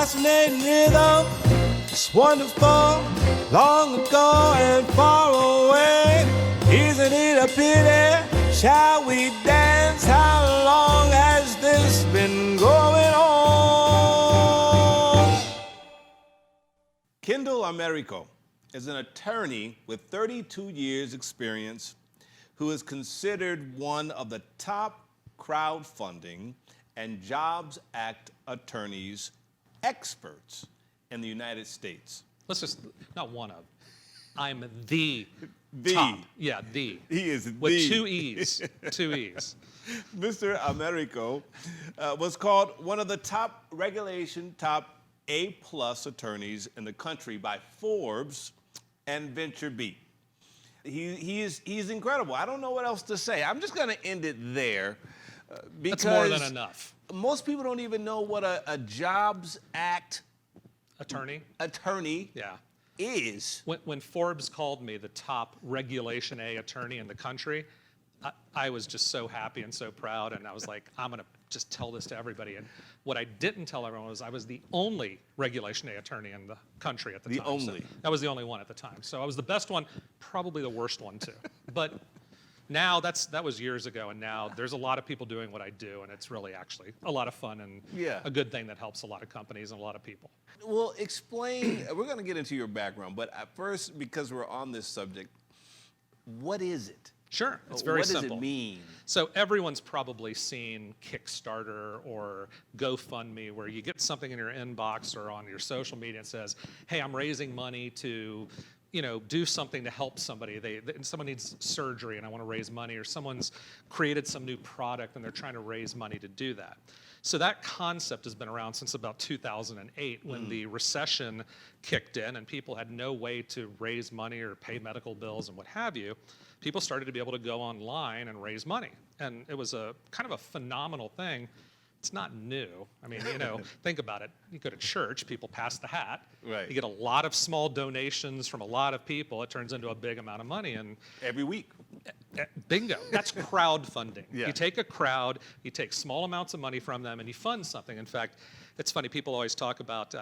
fascinating rhythm. It's wonderful, long ago and far away. Isn't it a pity? Shall we dance? How long has this been going on? Kendall Almerico is an attorney with 32 years experience who is considered one of the top crowdfunding and Jobs Act attorneys experts in the United States. Let's just, not one of, I'm the top. Yeah, the. He is with the. two E's, two E's. Mr. Almerico was called one of the top A-plus attorneys in the country by Forbes and Venture Beat. He's incredible. I don't know what else to say. I'm just going to end it there because that's more than enough. Most people don't even know what a Jobs Act attorney yeah. is. When Forbes called me the top Regulation A attorney in the country, I was just so happy and so proud, and I was like, I'm going to just tell this to everybody. And what I didn't tell everyone was I was the only Regulation A attorney in the country at the time. The only. So I was the only one at the time. So I was the best one, probably the worst one too. But now that was years ago, and now there's a lot of people doing what I do, and it's really actually a lot of fun and a good thing that helps a lot of companies and a lot of people. Well, explain, we're going to get into your background, but at first, because we're on this subject, what is it? Sure, it's very simple. What does it mean? So everyone's probably seen Kickstarter or GoFundMe where you get something in your inbox or on your social media and says, hey, I'm raising money to do something to help somebody. Someone needs surgery and I want to raise money, or someone's created some new product and they're trying to raise money to do that. So that concept has been around since about 2008 when the recession kicked in and people had no way to raise money or pay medical bills and what have you. People started to be able to go online and raise money. And it was a kind of a phenomenal thing. It's not new. I mean, think about it. You go to church, people pass the hat. Right. You get a lot of small donations from a lot of people. It turns into a big amount of money. And every week. Bingo. That's crowdfunding. Yeah. You take a crowd, you take small amounts of money from them, and you fund something. In fact, it's funny, people always talk about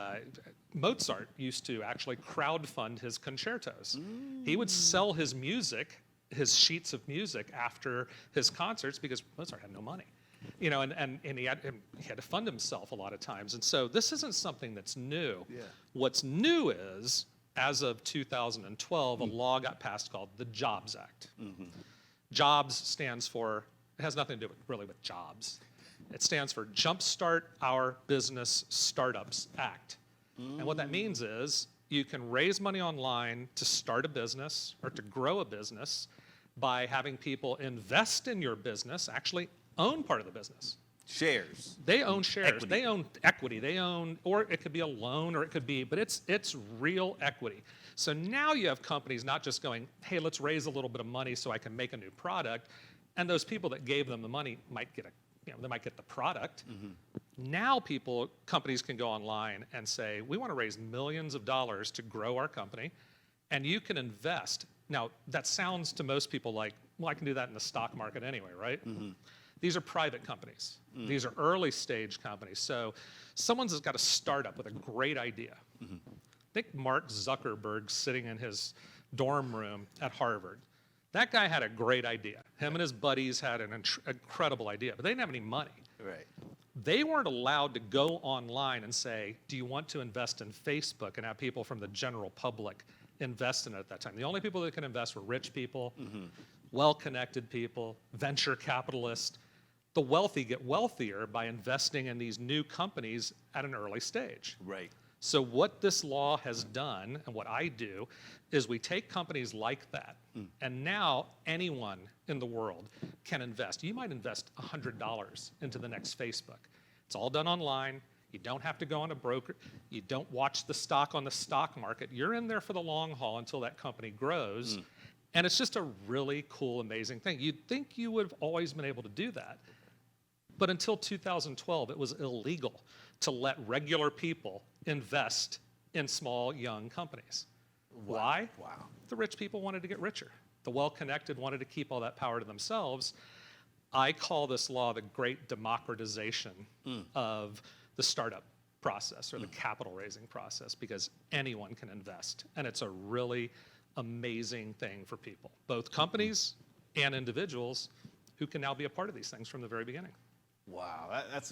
Mozart used to actually crowdfund his concertos. He would sell his music, his sheets of music after his concerts because Mozart had no money. And he had to fund himself a lot of times. And so this isn't something that's new. Yeah. What's new is, as of 2012, a law got passed called the Jobs Act. Jobs stands for, it has nothing to do with jobs. It stands for Jumpstart Our Business Startups Act. And what that means is you can raise money online to start a business or to grow a business by having people invest in your business, actually own part of the business. Shares. They own shares. Equity. They own equity. They own, or it could be a loan, or it could be, but it's real equity. So now you have companies not just going, hey, let's raise a little bit of money so I can make a new product, and those people that gave them the money might get they might get the product. Now companies can go online and say, we want to raise millions of dollars to grow our company, and you can invest. Now, that sounds to most people like, well, I can do that in the stock market anyway, right? These are private companies. These are early stage companies. So someone's got a startup with a great idea. Think Mark Zuckerberg sitting in his dorm room at Harvard. That guy had a great idea. Him and his buddies had an incredible idea, but they didn't have any money. Right. They weren't allowed to go online and say, do you want to invest in Facebook, and have people from the general public invest in it at that time. The only people that could invest were rich people, well-connected people, venture capitalists. The wealthy get wealthier by investing in these new companies at an early stage. Right. So what this law has done, and what I do, is we take companies like that, and now anyone in the world can invest. You might invest $100 into the next Facebook. It's all done online. You don't have to go on a broker. You don't watch the stock on the stock market. You're in there for the long haul until that company grows. And it's just a really cool, amazing thing. You'd think you would have always been able to do that. But until 2012, it was illegal to let regular people invest in small, young companies. Wow. Why? Wow. The rich people wanted to get richer. The well-connected wanted to keep all that power to themselves. I call this law the great democratization of the startup process or the capital raising process because anyone can invest. And it's a really amazing thing for people, both companies and individuals who can now be a part of these things from the very beginning. Wow, that's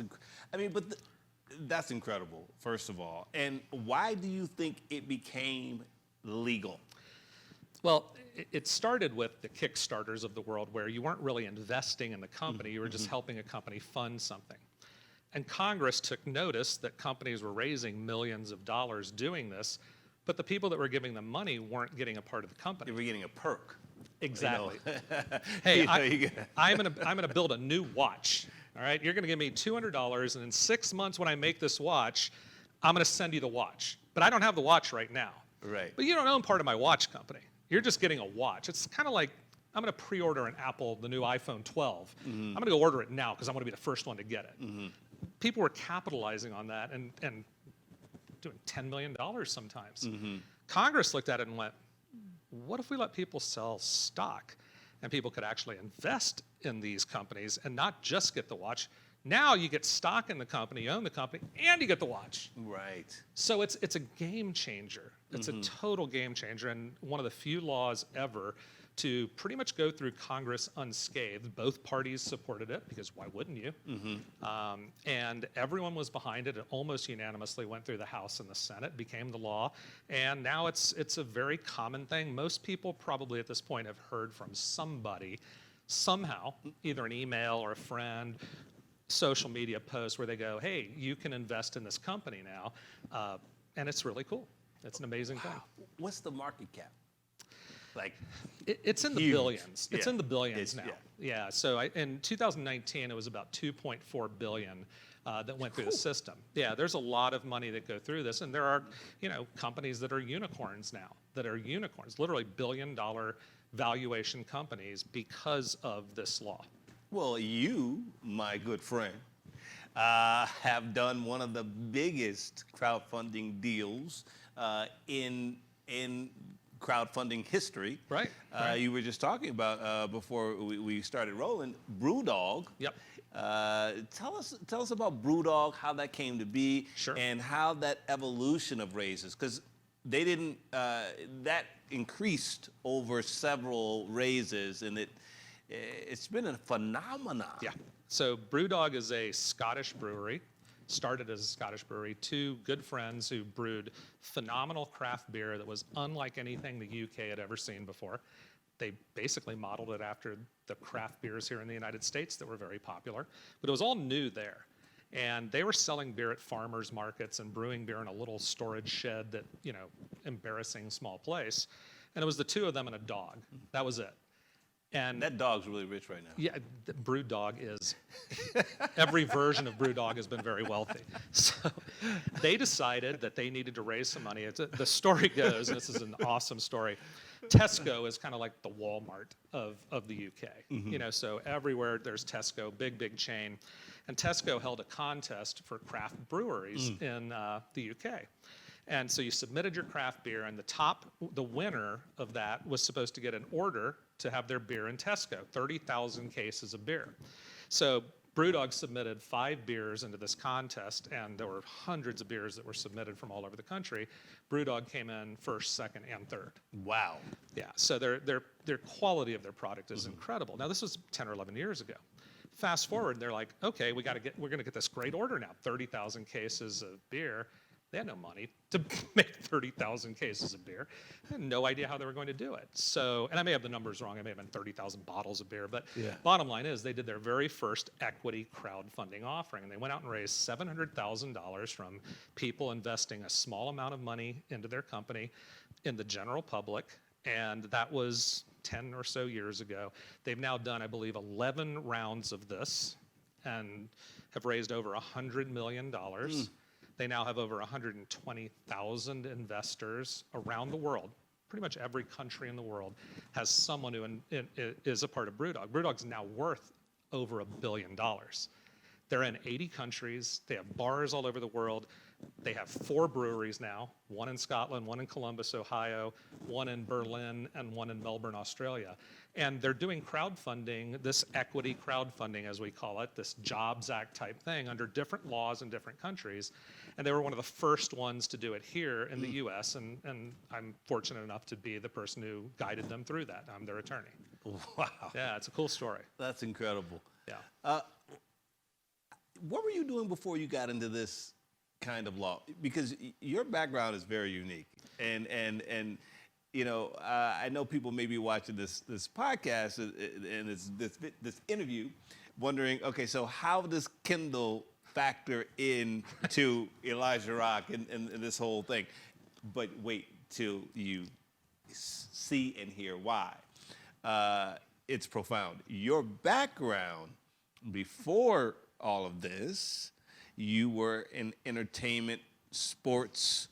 incredible, first of all. And why do you think it became legal? Well, it started with the Kickstarters of the world where you weren't really investing in the company, you were just helping a company fund something. And Congress took notice that companies were raising millions of dollars doing this, but the people that were giving them money weren't getting a part of the company. They were getting a perk. Exactly. You know? Hey, I'm gonna build a new watch. All right, you're gonna give me $200, and in 6 months when I make this watch, I'm gonna send you the watch. But I don't have the watch right now. Right. But you don't own part of my watch company. You're just getting a watch. It's kind of like I'm gonna pre-order an Apple, the new iPhone 12. I'm gonna go order it now because I want to be the first one to get it. People were capitalizing on that and doing $10 million sometimes. Congress looked at it and went, what if we let people sell stock and people could actually invest in these companies and not just get the watch? Now you get stock in the company, you own the company, and you get the watch. Right. So it's a game changer. It's a total game changer, and one of the few laws ever to pretty much go through Congress unscathed. Both parties supported it, because why wouldn't you? And everyone was behind it. It almost unanimously went through the House and the Senate, became the law, and now it's a very common thing. Most people probably at this point have heard from somebody, somehow, either an email or a friend, social media post where they go, hey, you can invest in this company now, and it's really cool. It's an amazing thing. What's the market cap? Like, it's in the huge. billions. It's in the billions now. Yeah. Yeah. So in 2019, it was about 2.4 billion that went through the system. Yeah. There's a lot of money that go through this, and there are, companies that are unicorns now, literally billion-dollar valuation companies because of this law. Well, you, my good friend, have done one of the biggest crowdfunding deals in crowdfunding history. Right. You were just talking about before we started rolling, Brewdog. Yep. Tell us about Brewdog, how that came to be, Sure. and how that evolution of raises, because they didn't that increased over several raises, and it's been a phenomenon. Yeah. So Brewdog is a Scottish brewery. Started as a Scottish brewery. Two good friends who brewed phenomenal craft beer that was unlike anything the UK had ever seen before. They basically modeled it after the craft beers here in the United States that were very popular, but it was all new there. And they were selling beer at farmers markets and brewing beer in a little storage shed that, embarrassing small place. And it was the two of them and a dog. That was it. And That dog's really rich right now. yeah, Brewdog is, every version of Brewdog has been very wealthy. So they decided that they needed to raise some money. The story goes, and this is an awesome story, Tesco is kind of like the Walmart of the UK. So everywhere there's Tesco, big chain. And Tesco held a contest for craft breweries in the UK. And so you submitted your craft beer, and the winner of that was supposed to get an order to have their beer in Tesco, 30,000 cases of beer. So Brewdog submitted 5 beers into this contest, and there were hundreds of beers that were submitted from all over the country. Brewdog came in first, second, and third. Wow. Yeah, so their quality of their product is incredible. Now, this was 10 or 11 years ago. Fast forward, they're like, okay, we're going to get this great order now, 30,000 cases of beer. They had no money to make 30,000 cases of beer. They had no idea how they were going to do it. So, and I may have the numbers wrong. I may have been 30,000 bottles of beer. But bottom line is they did their very first equity crowdfunding offering. And they went out and raised $700,000 from people investing a small amount of money into their company in the general public. And that was 10 or so years ago. They've now done, I believe, 11 rounds of this and have raised over $100 million. They now have over 120,000 investors around the world. Pretty much every country in the world has someone who is a part of Brewdog. Brewdog's now worth over $1 billion. They're in 80 countries. They have bars all over the world. They have 4 breweries now, one in Scotland, one in Columbus, Ohio, one in Berlin, and one in Melbourne, Australia. And they're doing crowdfunding, this equity crowdfunding, as we call it, this Jobs Act type thing under different laws in different countries. And they were one of the first ones to do it here in the US, and I'm fortunate enough to be the person who guided them through that. I'm their attorney. Wow. Yeah, it's a cool story. That's incredible. Yeah. What were you doing before you got into this kind of law? Because your background is very unique, and you know, I know people may be watching this podcast and this interview, wondering, okay, so how does Kendall factor in to Elijah Rock and this whole thing? But wait till you see and hear why. It's profound. Your background before all of this, you were an entertainment, sports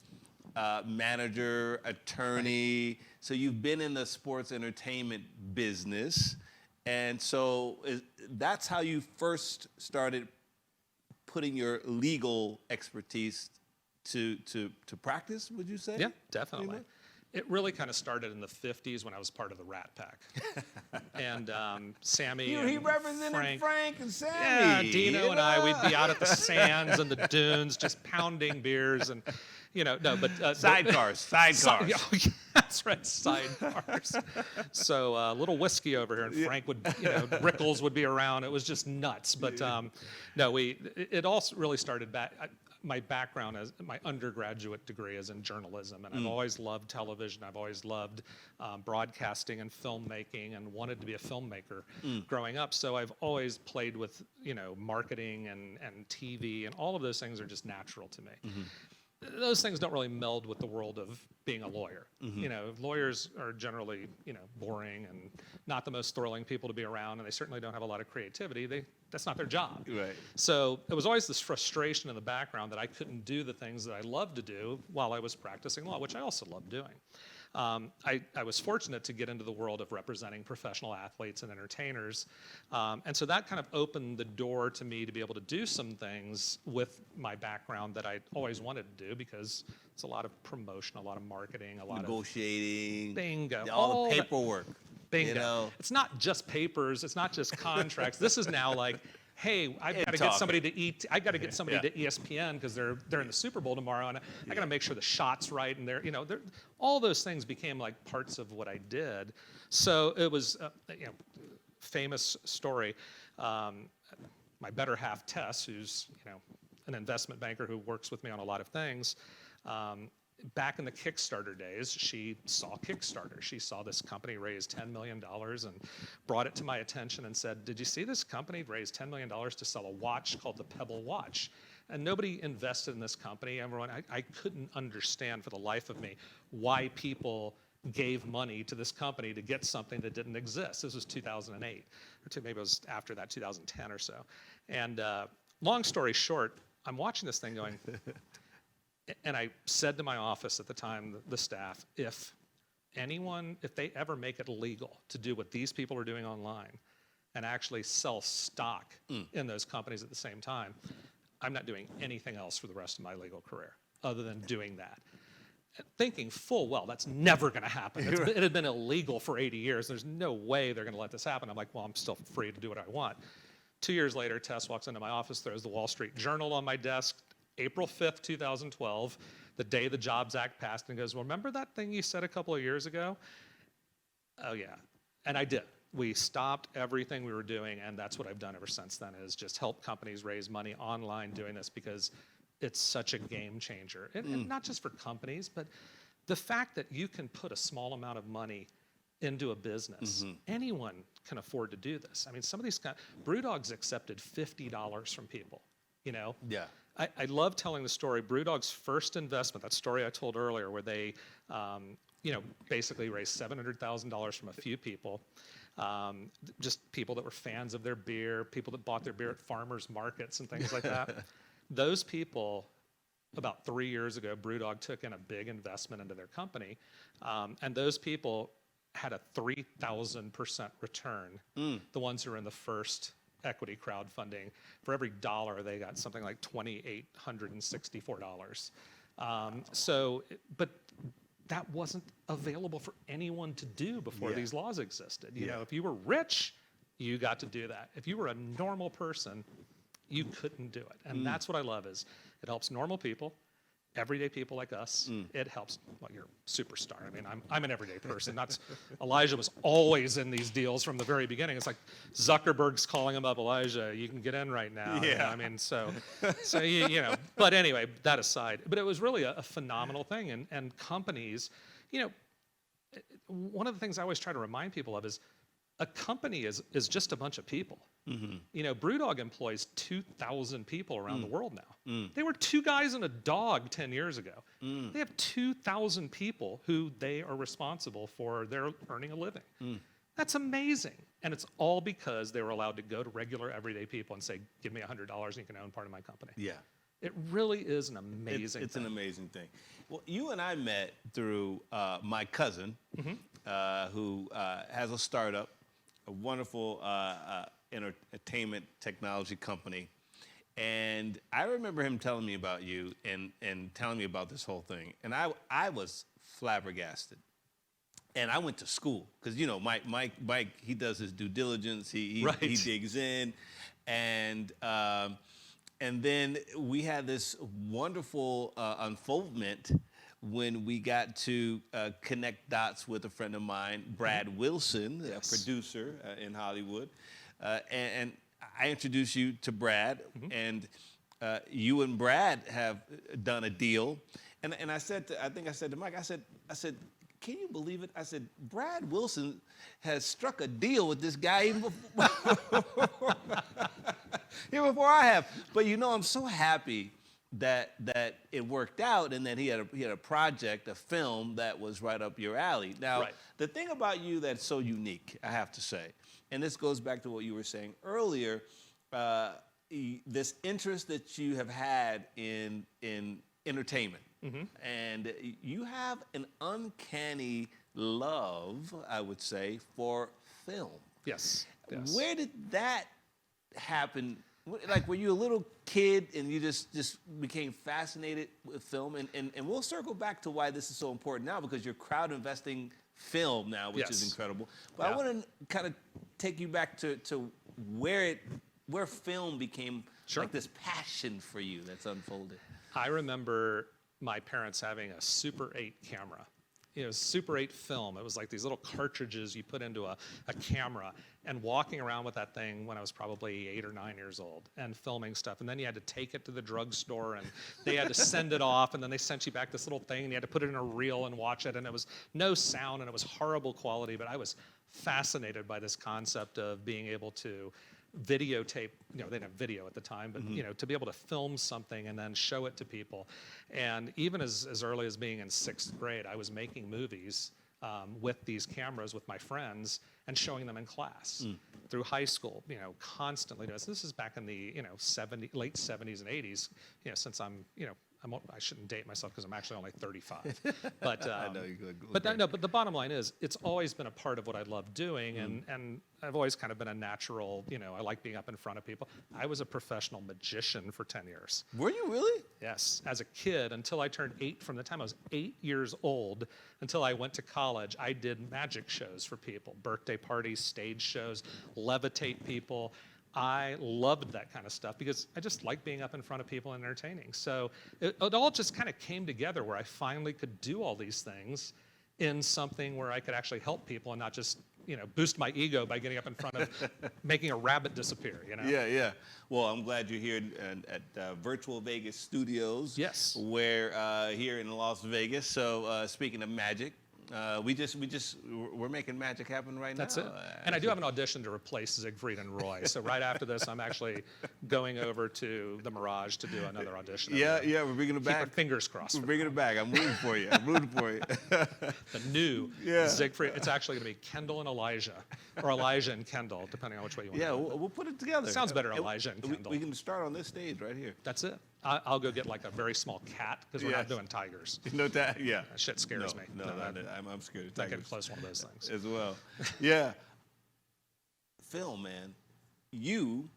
manager, attorney. So you've been in the sports entertainment business. And so that's how you first started putting your legal expertise to practice, would you say? Yeah, definitely. It really kind of started in the 50s when I was part of the Rat Pack. And Sammy He and represented Frank and Sammy. Yeah, Dino and I, we'd be out at the sands and the dunes just pounding beers and, you know, no, but... Sidecars. Yeah, that's right, sidecars. So a little whiskey over here, and Frank would, you know, Rickles would be around. It was just nuts. But no, it all really started back... My background, as my undergraduate degree, is in journalism, and I've always loved television. I've always loved broadcasting and filmmaking, and wanted to be a filmmaker growing up. So I've always played with, you know, marketing and TV, and all of those things are just natural to me. Those things don't really meld with the world of being a lawyer. You know, lawyers are generally, you know, boring and not the most thrilling people to be around, and they certainly don't have a lot of creativity. That's not their job. Right. So it was always this frustration in the background that I couldn't do the things that I loved to do while I was practicing law, which I also loved doing. I was fortunate to get into the world of representing professional athletes and entertainers. And so that kind of opened the door to me to be able to do some things with my background that I always wanted to do, because it's a lot of promotion, a lot of marketing, a lot negotiating, of bingo, all the paperwork. Bingo. You know? It's not just papers. It's not just contracts. This is now like, hey, I've got to get somebody to eat. I got to get somebody to ESPN because they're in the Super Bowl tomorrow, and I got to make sure the shot's right. And all those things became like parts of what I did. So it was, you know, famous story. My better half, Tess, who's, you know, an investment banker who works with me on a lot of things. Back in the Kickstarter days, she saw Kickstarter. She saw this company raise $10 million and brought it to my attention and said, did you see this company raise $10 million to sell a watch called the Pebble watch? And nobody invested in this company. Everyone, I couldn't understand for the life of me why people gave money to this company to get something that didn't exist. This was 2008, or maybe it was after that, 2010 or so. And long story short, I'm watching this thing going, and I said to my office at the time, the staff, if they ever make it illegal to do what these people are doing online and actually sell stock in those companies at the same time, I'm not doing anything else for the rest of my legal career other than doing that. Thinking full well, that's never going to happen. It had been illegal for 80 years. There's no way they're going to let this happen. I'm like, well, I'm still free to do what I want. 2 years later, Tess walks into my office, throws the Wall Street Journal on my desk, April 5th, 2012, the day the Jobs Act passed, and goes, well, remember that thing you said a couple of years ago? Oh, yeah. And I did. We stopped everything we were doing, and that's what I've done ever since then, is just help companies raise money online doing this, because it's such a game changer. And not just for companies, but the fact that you can put a small amount of money into a business. Anyone can afford to do this. I mean, some of these Brewdog's accepted $50 from people, you know? Yeah. I love telling the story. Brewdog's first investment, that story I told earlier, where they, you know, basically raised $700,000 from a few people, just people that were fans of their beer, people that bought their beer at farmers markets and things like that. Those people, about 3 years ago, Brewdog took in a big investment into their company, and those people had a 3,000% return, the ones who were in the first equity crowdfunding. For every dollar, they got something like $2,864. But that wasn't available for anyone to do before these laws existed. You know, if you were rich, you got to do that. If you were a normal person, you couldn't do it. And that's what I love is it helps normal people, everyday people like us. It helps, well, you're a superstar. I mean, I'm an everyday person. That's Elijah was always in these deals from the very beginning. It's like Zuckerberg's calling him up, Elijah, you can get in right now. Yeah. You know, I mean, so you know, but anyway, that aside, but it was really a phenomenal thing. And companies, you know, one of the things I always try to remind people of is a company is just a bunch of people. You know, Brewdog employs 2,000 people around the world now. They were 2 guys and a dog 10 years ago. They have 2,000 people who they are responsible for their earning a living. That's amazing. And it's all because they were allowed to go to regular everyday people and say, give me $100 and you can own part of my company. Yeah. It really is an amazing It's thing. an amazing thing. Well, you and I met through my cousin, who has a startup, a wonderful entertainment technology company. And I remember him telling me about you and telling me about this whole thing. And I was flabbergasted. And I went to school because, you know, Mike, he does his due diligence. He digs in. And then we had this wonderful unfoldment when we got to connect dots with a friend of mine, Brad Wilson, a producer in Hollywood. And I introduced you to Brad, and you and Brad have done a deal. And I think I said to Mike, I said, can you believe it? I said, Brad Wilson has struck a deal with this guy even before I have. But you know, I'm so happy that it worked out and that he had a project, a film that was right up your alley. Now, the thing about you that's so unique, I have to say, and this goes back to what you were saying earlier, this interest that you have had in entertainment. And you have an uncanny love, I would say, for film. Yes. Where did that happen? Like, were you a little kid and you just became fascinated with film? And we'll circle back to why this is so important now, because you're crowd investing film now, which is incredible. But I want to kind of take you back to where film became like this passion for you that's unfolded. I remember my parents having a Super 8 camera. You know, Super 8 film. It was like these little cartridges you put into a camera, and walking around with that thing when I was probably 8 or 9 years old and filming stuff. And then you had to take it to the drugstore and they had to send it off, and then they sent you back this little thing and you had to put it in a reel and watch it, and it was no sound and it was horrible quality, but I was fascinated by this concept of being able to videotape, you know, they didn't have video at the time, but you know, to be able to film something and then show it to people. And even as early as being in 6th grade, I was making movies with these cameras with my friends and showing them in class. Through high school, you know, constantly doing this. This is back in the, you know, late 70s and 80s, you know, since I'm, you know, I shouldn't date myself because I'm actually only 35. But I know you but the bottom line is, it's always been a part of what I love doing, and I've always kind of been a natural, you know, I like being up in front of people. I was a professional magician for 10 years. Were you really? Yes. As a kid, until I turned 8, from the time I was 8 years old until I went to college, I did magic shows for people, birthday parties, stage shows, levitate people. I loved that kind of stuff because I just like being up in front of people and entertaining. So it all just kind of came together where I finally could do all these things in something where I could actually help people and not just, you know, boost my ego by getting up in front of making a rabbit disappear, you know? Yeah. Well, I'm glad you're here at Virtual Vegas Studios. Yes. We're here in Las Vegas. So speaking of magic, we're making magic happen right now. That's it. And I do have an audition to replace Siegfried and Roy. So right after this, I'm actually going over to the Mirage to do another audition. Yeah, we're bringing it back. Keep our fingers crossed. We're bringing it back. I'm rooting for you. The new Siegfried. It's actually going to be Kendall and Elijah, or Elijah and Kendall, depending on which way you want to do it. We'll put it together. Sounds better, Elijah and Kendall. We can start on this stage right here. That's it. I'll go get like a very small cat, because we're not doing tigers. No, that shit scares me. No, I'm scared of tigers. Not getting close to one of those things. As well. Yeah. Phil, man, you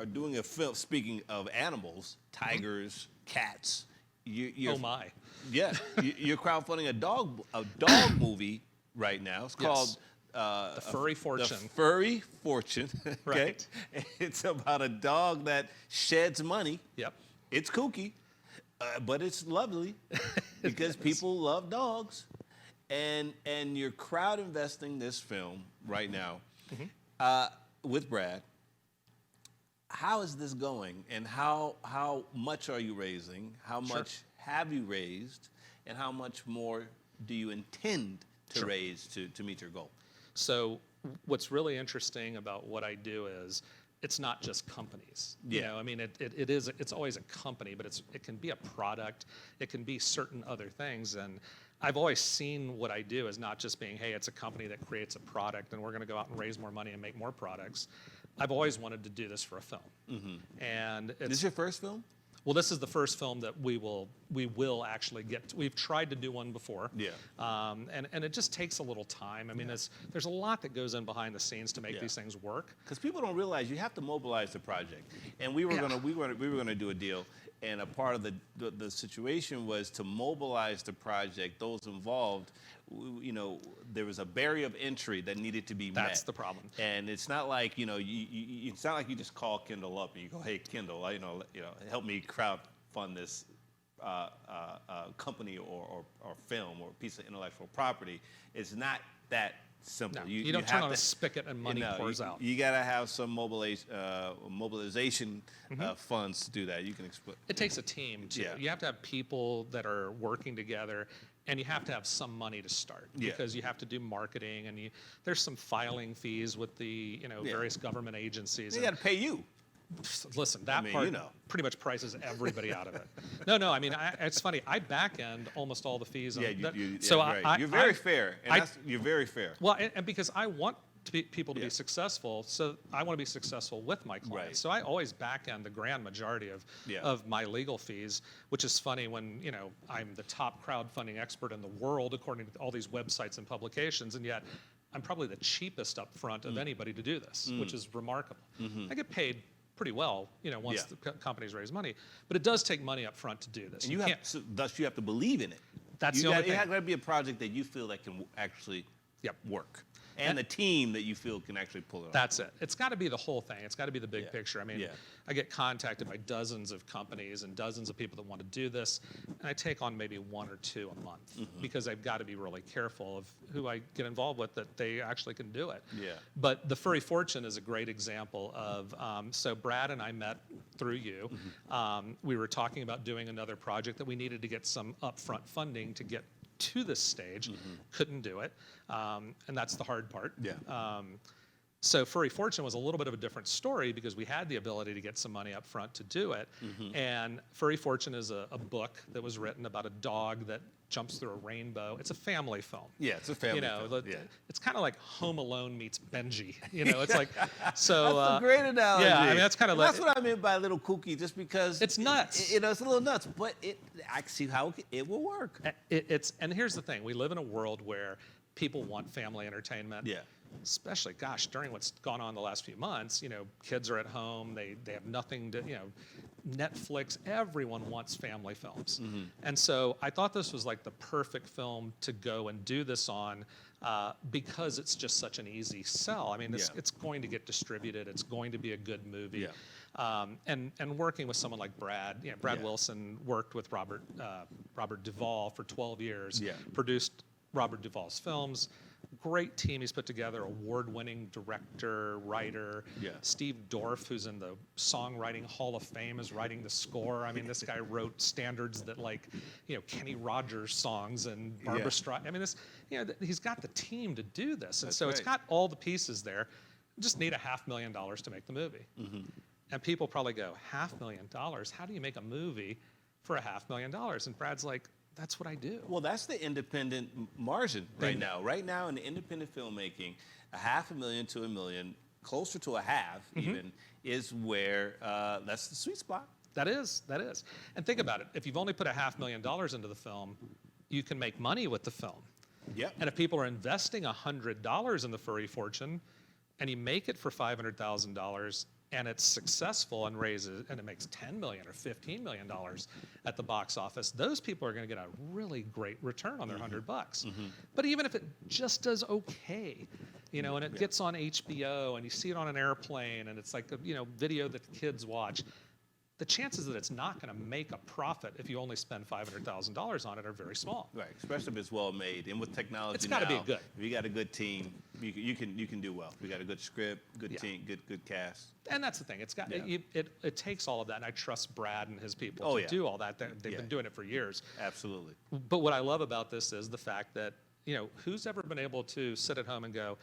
are doing a film. Speaking of animals, tigers, cats. You're, Oh my. Yeah, you're crowdfunding a dog movie right now. It's called The Furry Fortune. The Furry Fortune. Okay? Right. It's about a dog that sheds money. Yep. It's kooky, but it's lovely because people love dogs, and you're crowd investing this film right now with Brad. How is this going, and how much are you raising? How much have you raised, and how much more do you intend to raise to meet your goal? So what's really interesting about what I do is it's not just companies. You know, I mean, it's always a company, but it can be a product, it can be certain other things. And I've always seen what I do as not just being, hey, it's a company that creates a product and we're going to go out and raise more money and make more products. I've always wanted to do this for a film. And This is your first film? well, this is the first film that we will actually get to. We've tried to do one before. Yeah. And it just takes a little time. I mean, there's a lot that goes in behind the scenes to make these things work. Because people don't realize you have to mobilize the project. And we were gonna do a deal, and a part of the situation was to mobilize the project. Those involved, you know, there was a barrier of entry that needed to be met. That's the problem. And it's not like, you know, it's not like you just call Kendall up and you go, hey, Kendall, help me crowdfund this company or film or piece of intellectual property. It's not that simple. No, you don't turn on a spigot and money pours out. You got to have some mobilization funds to do that. You can explain. It takes a team too. Yeah. You have to have people that are working together, and you have to have some money to start because you have to do marketing, and there's some filing fees with the various government agencies. They got to pay you. Listen, that part pretty much prices everybody out of it. No, I mean, it's funny. I back end almost all the fees. You're very fair. You're very fair. Well, and because I want people to be successful, so I want to be successful with my clients. Right. So I always back end the grand majority of my legal fees, which is funny when I'm the top crowdfunding expert in the world according to all these websites and publications, and yet I'm probably the cheapest up front of anybody to do this, which is remarkable. I get paid pretty well, once the companies raise money, but it does take money up front to do this. And thus you have to believe in it. That's the only thing. It has got to be a project that you feel that can actually work. And the team that you feel can actually pull it off. That's it. It's got to be the whole thing. It's got to be the big picture. I mean, I get contacted by dozens of companies and dozens of people that want to do this, and I take on maybe one or two a month because I've got to be really careful of who I get involved with that they actually can do it. Yeah. But the Furry Fortune is a great example of, so Brad and I met through you. We were talking about doing another project that we needed to get some upfront funding to get to this stage, couldn't do it, and that's the hard part. So Furry Fortune was a little bit of a different story because we had the ability to get some money up front to do it. And Furry Fortune is a book that was written about a dog that jumps through a rainbow. It's a family film. Yeah, it's a family film. It's kind of like Home Alone meets Benji. It's like, so. That's a great analogy. Yeah, I mean, that's kind of like. That's what I meant by a little kooky, just because. It's nuts. It's a little nuts, but I see how it will work. And here's the thing. We live in a world where people want family entertainment. Yeah. Especially, gosh, during what's gone on the last few months, kids are at home, they have nothing to, Netflix, everyone wants family films. And so I thought this was like the perfect film to go and do this on because it's just such an easy sell. I mean, it's going to get distributed, it's going to be a good movie. And working with someone like Brad, Brad Wilson worked with Robert Duvall for 12 years, produced Robert Duvall's films. Great team he's put together, award-winning director, writer. Steve Dorff, who's in the Songwriting Hall of Fame, is writing the score. I mean, this guy wrote standards that Kenny Rogers songs and Barbra Streisand. I mean, he's got the team to do this. And it's got all the pieces there. We just need $500,000 to make the movie. And people probably go, $500,000? How do you make a movie for $500,000? And Brad's like, that's what I do. Well, that's the independent margin right now. Right now in the independent filmmaking, $500,000 to $1 million, closer to a half even, is where that's the sweet spot. That is. And think about it. If you've only put $500,000 into the film, you can make money with the film. And if people are investing $100 in the Furry Fortune, and you make it for $500,000, and it's successful and raises, and it makes $10 million or $15 million at the box office, those people are going to get a really great return on their $100. But even if it just does okay, you know, and it gets on HBO and you see it on an airplane and it's like a, you know, video that kids watch, the chances that it's not going to make a profit if you only spend $500,000 on it are very small. Right, especially if it's well made, and with technology It's got to be good. If you got a good team, you can do well. We got a good script, good team, good cast. And that's the thing. It's got it takes all of that, and I trust Brad and his people to yeah. do all that. They've been doing it for years. Absolutely. But what I love about this is the fact that, you know, who's ever been able to sit at home and go,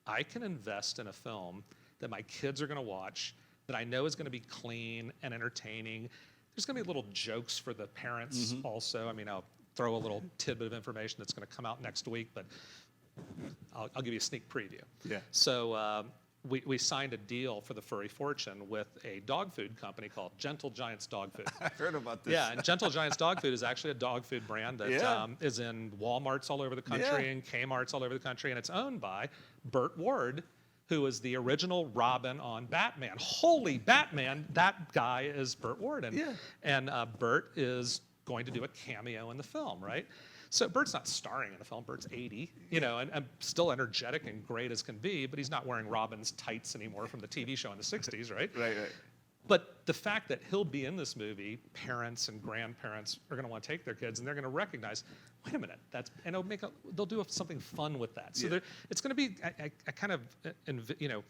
I can invest in a film that my kids are going to watch, that I know is going to be clean and entertaining. There's going to be little jokes for the parents also. I mean, I'll throw a little tidbit of information that's going to come out next week, but I'll give you a sneak preview. Yeah. So we signed a deal for the Furry Fortune with a dog food company called Gentle Giants Dog Food. I heard about this. Yeah, and Gentle Giants Dog Food is actually a dog food brand that is in Walmarts all over the country and Kmart's all over the country, and it's owned by Burt Ward, who is the original Robin on Batman. Holy Batman, that guy is Burt Ward. And Burt is going to do a cameo in the film, right? So Burt's not starring in the film. Burt's 80, you know, and still energetic and great as can be, but he's not wearing Robin's tights anymore from the TV show in the 60s, right? Right. But the fact that he'll be in this movie, parents and grandparents are going to want to take their kids, and they're going to recognize, wait a minute, and they'll do something fun with that. So it's going to be a kind of, you know,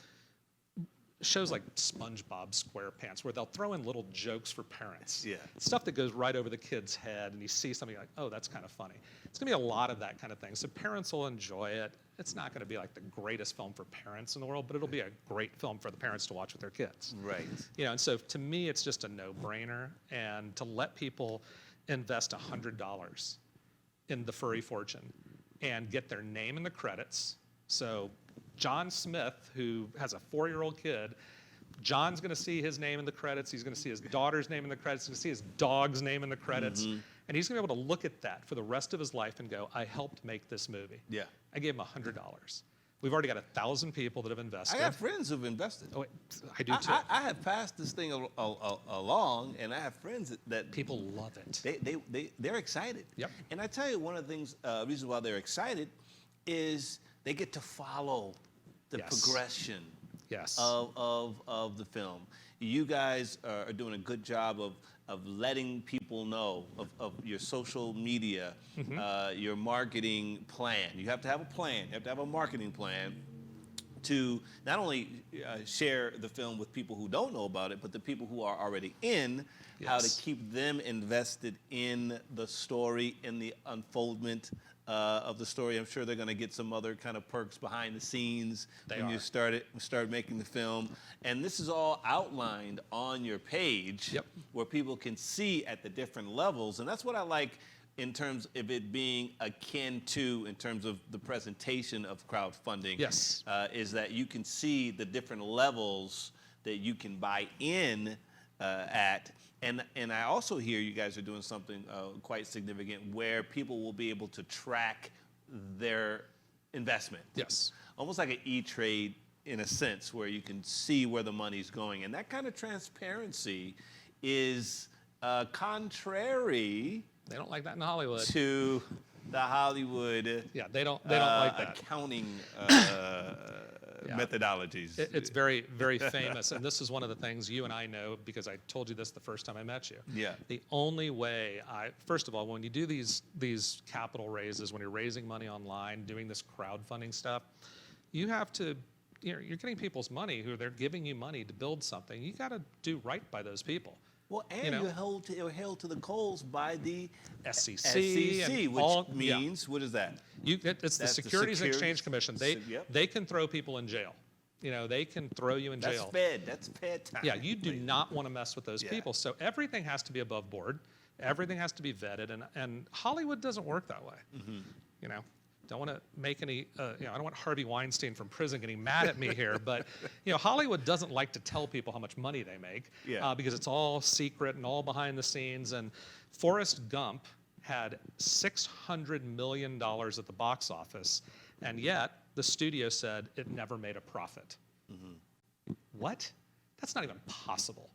shows like SpongeBob SquarePants, where they'll throw in little jokes for parents. Yeah. Stuff that goes right over the kid's head, and you see something like, oh, that's kind of funny. It's going to be a lot of that kind of thing. So parents will enjoy it. It's not going to be like the greatest film for parents in the world, but it'll be a great film for the parents to watch with their kids. Right. You know, and so to me, it's just a no-brainer. And to let people invest $100 in the Furry Fortune and get their name in the credits. So John Smith, who has a 4-year-old kid, John's going to see his name in the credits. He's going to see his daughter's name in the credits. He's going to see his dog's name in the credits. And he's going to be able to look at that for the rest of his life and go, I helped make this movie. Yeah. I gave him $100. We've already got 1,000 people that have invested. I have friends who've invested. Oh, I do too. I have passed this thing along, and I have friends that People love it. They're excited. Yep. And I tell you, one of the things, reasons why they're excited is they get to follow the progression of the film. You guys are doing a good job of letting people know of your social media, your marketing plan. You have to have a plan. You have to have a marketing plan to not only share the film with people who don't know about it, but the people who are already in, how to keep them invested in the story, in the unfoldment of the story. I'm sure they're going to get some other kind of perks behind the scenes when you start making the film. And this is all outlined on your page where people can see at the different levels. And that's what I like in terms of it being akin to, in terms of the presentation of crowdfunding, is that you can see the different levels that you can buy in at. And I also hear you guys are doing something quite significant where people will be able to track their investment. Yes. Almost like an E-Trade in a sense, where you can see where the money's going. And that kind of transparency is contrary. They don't like that in Hollywood. To the Hollywood. Yeah, they don't like that. Accounting methodologies. It's very, very famous, and this is one of the things you and I know because I told you this the first time I met you. Yeah. The only way first of all, when you do these capital raises, when you're raising money online, doing this crowdfunding stuff, you have to, you're getting people's money who they're giving you money to build something. You got to do right by those people. Well, and you're held to the coals by the SEC, which means, what is that? It's the Securities and Exchange Commission. They can throw people in jail. You know, they can throw you in jail. That's Fed time. Yeah, you do not want to mess with those people. So everything has to be above board. Everything has to be vetted, and Hollywood doesn't work that way. You know, don't want to make any, I don't want Harvey Weinstein from prison getting mad at me here, but Hollywood doesn't like to tell people how much money they make because it's all secret and all behind the scenes. And Forrest Gump had $600 million at the box office, and yet the studio said it never made a profit. What? That's not even possible.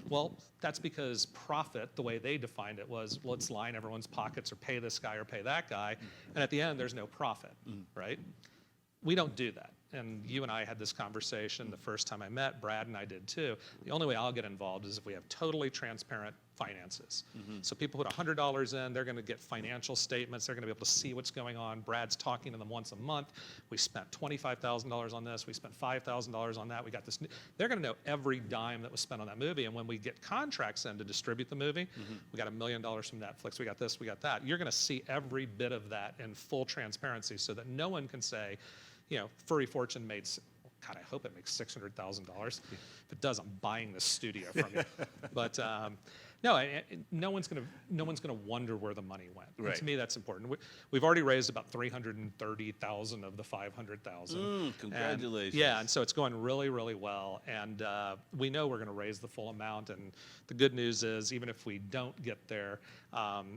Well, that's because profit, the way they defined it was, let's line everyone's pockets or pay this guy or pay that guy. And at the end, there's no profit, right? We don't do that. And you and I had this conversation the first time I met. Brad and I did too. The only way I'll get involved is if we have totally transparent finances. So people put $100 in, they're going to get financial statements. They're going to be able to see what's going on. Brad's talking to them once a month. We spent $25,000 on this. We spent $5,000 on that. We got this. They're going to know every dime that was spent on that movie. And when we get contracts in to distribute the movie, we got $1 million from Netflix. We got this, we got that. You're going to see every bit of that in full transparency so that no one can say, you know, Furry Fortune made, God, I hope it makes $600,000. If it does, I'm buying this studio from you. But no, no one's gonna wonder where the money went. Right. To me, that's important. We've already raised about $330,000 of the $500,000. Congratulations. And so it's going really, really well. And we know we're going to raise the full amount. And the good news is, even if we don't get there,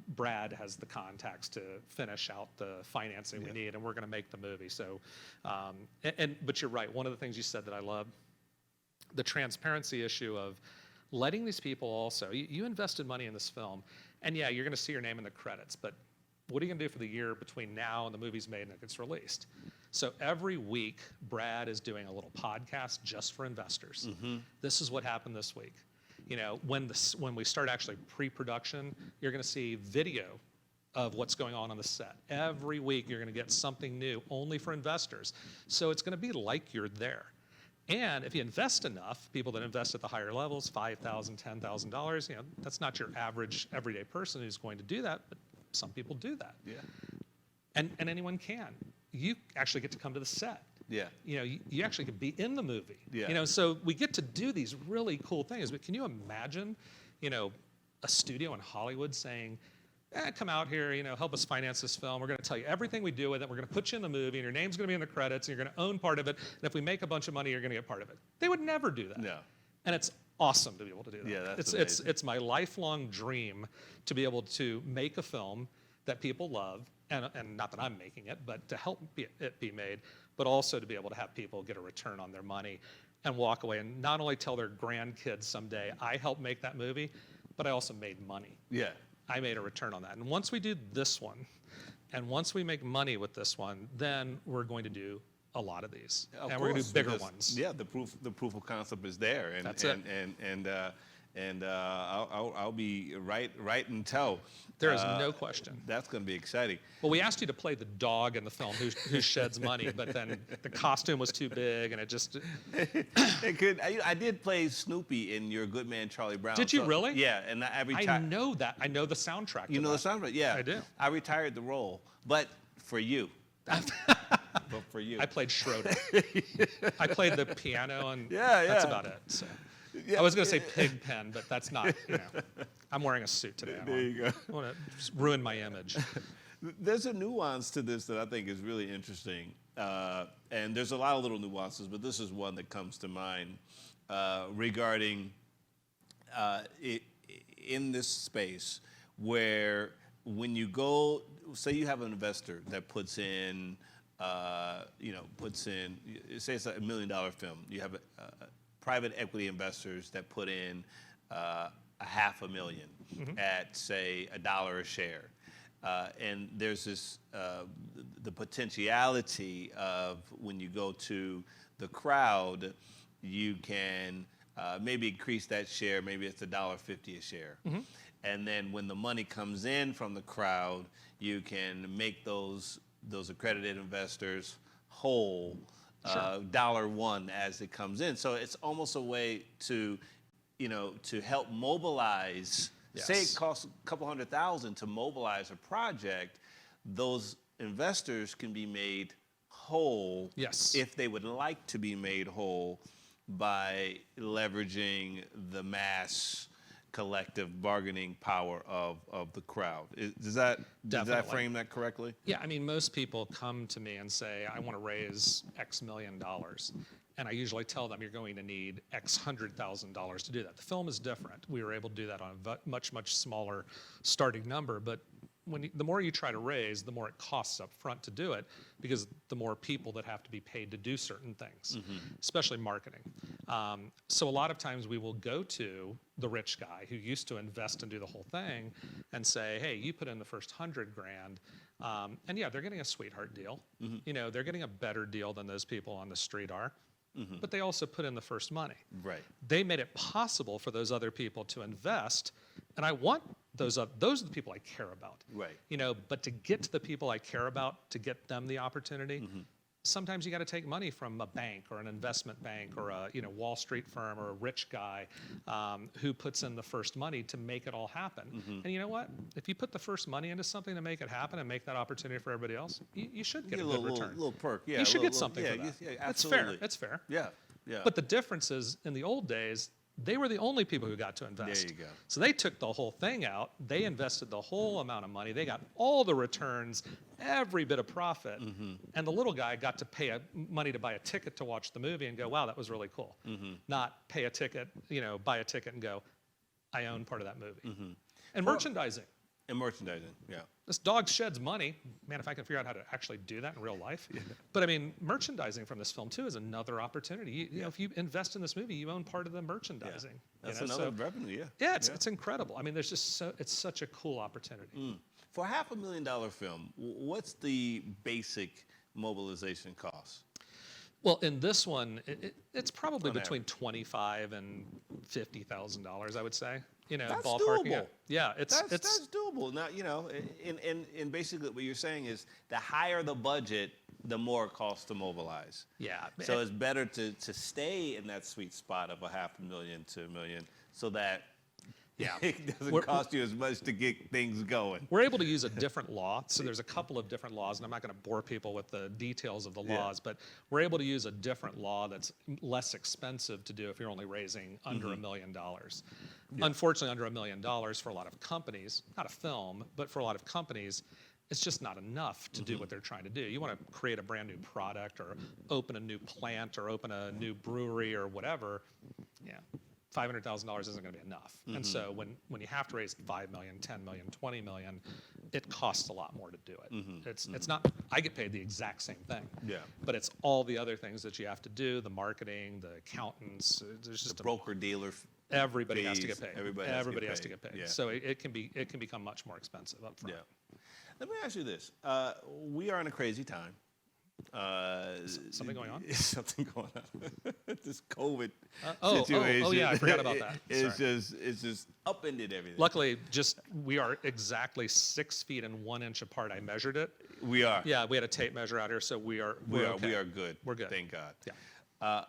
Brad has the contacts to finish out the financing we need, and we're going to make the movie. So, but you're right. One of the things you said that I love, the transparency issue of letting these people also, you invested money in this film, and yeah, you're going to see your name in the credits, but what are you going to do for the year between now and the movie's made and it gets released? So every week, Brad is doing a little podcast just for investors. This is what happened this week. You know, when we start actually pre-production, you're going to see video of what's going on the set. Every week, you're going to get something new only for investors. So it's going to be like you're there. And if you invest enough, people that invest at the higher levels, $5,000, $10,000, you know, that's not your average everyday person who's going to do that, but some people do that. Yeah. And anyone can. You actually get to come to the set. Yeah. You know, you actually can be in the movie. Yeah. You know, so we get to do these really cool things. But can you imagine, you know, a studio in Hollywood saying, come out here, you know, help us finance this film. We're going to tell you everything we do with it. We're going to put you in the movie, and your name's going to be in the credits, and you're going to own part of it. And if we make a bunch of money, you're going to get part of it. They would never do that. No. And it's awesome to be able to do that. Yeah, that's it's my lifelong dream to be able to make a film that people love, and not that I'm making it, but to help it be made, but also to be able to have people get a return on their money and walk away and not only tell their grandkids someday, I helped make that movie, but I also made money. Yeah. I made a return on that. And once we do this one, and once we make money with this one, then we're going to do a lot of these. Of and we're going to course, do bigger because, ones. Yeah, the proof of concept is there, and That's it. And I'll be right in tow. There is no question. That's going to be exciting. Well, we asked you to play the dog in the film who sheds money, but then the costume was too big, and it just... I did play Snoopy in Your Good Man, Charlie Brown. Did you really? Yeah, and I I retired. know that. I know the soundtrack. You know the that. soundtrack? Yeah. I do. I retired the role, but for you. But for you. I played Schroeder. I played the piano, and Yeah, that's yeah. about it. So. Yeah. I was going to say Pigpen, but that's not, you know. I'm wearing a suit today. There you go. I want to ruin my image. There's a nuance to this that I think is really interesting. And there's a lot of little nuances, but this is one that comes to mind regarding in this space where when you go, say you have an investor that puts in, say it's a $1 million film. You have private equity investors that put in $500,000 at, say, $1 a share. And there's this, the potentiality of when you go to the crowd, you can maybe increase that share, maybe it's $1.50 a share. And then when the money comes in from the crowd, you can make those accredited investors whole $1 as it comes in. So it's almost a way to, to help mobilize. Yes. Say it costs a couple $100,000 to mobilize a project, those investors can be made whole if they would like to be made whole by leveraging the mass collective bargaining power of the crowd. Does that frame that correctly? Yeah, I mean, most people come to me and say, I want to raise X million dollars. And I usually tell them you're going to need X $100,000 to do that. The film is different. We were able to do that on a much, much smaller starting number, but the more you try to raise, the more it costs up front to do it, because the more people that have to be paid to do certain things, especially marketing. So a lot of times we will go to the rich guy who used to invest and do the whole thing and say, hey, you put in the first 100 grand. And yeah, they're getting a sweetheart deal. You know, they're getting a better deal than those people on the street are. But they also put in the first money. Right. They made it possible for those other people to invest, and I want those are the people I care about. Right. You know, but to get to the people I care about, to get them the opportunity, sometimes you got to take money from a bank or an investment bank or a Wall Street firm or a rich guy who puts in the first money to make it all happen. And you know what? If you put the first money into something to make it happen and make that opportunity for everybody else, you should get a good return. Little perk, yeah. You should get something for that. Yeah, It's absolutely. fair. It's fair. Yeah, yeah. But the difference is, in the old days, they were the only people who got to invest. There you go. So they took the whole thing out. They invested the whole amount of money. They got all the returns, every bit of profit. And the little guy got to pay money to buy a ticket to watch the movie and go, wow, that was really cool. Not pay a ticket, buy a ticket and go, I own part of that movie. And merchandising. And merchandising, yeah. This dog sheds money. Man, if I can figure out how to actually do that in real life. But I mean, merchandising from this film too is another opportunity. You know, if you invest in this movie, you own part of the merchandising. That's another revenue, yeah. Yeah, it's incredible. I mean, there's just it's such a cool opportunity. For a $500,000 film, what's the basic mobilization cost? Well, in this one, it's probably On between $25,000 and $50,000, I would say. That's ballpark. doable. Yeah, That's doable. Now, and basically what you're saying is the higher the budget, the more it costs to mobilize. Yeah. So it's better to stay in that sweet spot of a $500,000 to $1 million, so that it doesn't cost you as much to get things going. We're able to use a different law. So there's a couple of different laws, and I'm not going to bore people with the details of the laws, but we're able to use a different law that's less expensive to do if you're only raising under $1 million. Unfortunately, under $1 million for a lot of companies, not a film, but for a lot of companies, it's just not enough to do what they're trying to do. You want to create a brand new product or open a new plant or open a new brewery or whatever. Yeah. $500,000 isn't going to be enough. And so when you have to raise $5 million, $10 million, $20 million, it costs a lot more to do it. It's not, I get paid the exact same thing. Yeah. But it's all the other things that you have to do, the marketing, the accountants, there's just Broker dealer. Everybody has to get paid. Everybody has to get paid. Yeah. So it can become much more expensive up front. Yeah. Let me ask you this. We are in a crazy time. Something going on? Something going on. This COVID situation. Oh, yeah, I forgot about that. It's just upended everything. Luckily, we are exactly 6 feet and 1 inch apart. I measured it. We are. Yeah, we had a tape measure out here, so we are okay. We are good. We're good. Thank God. Yeah.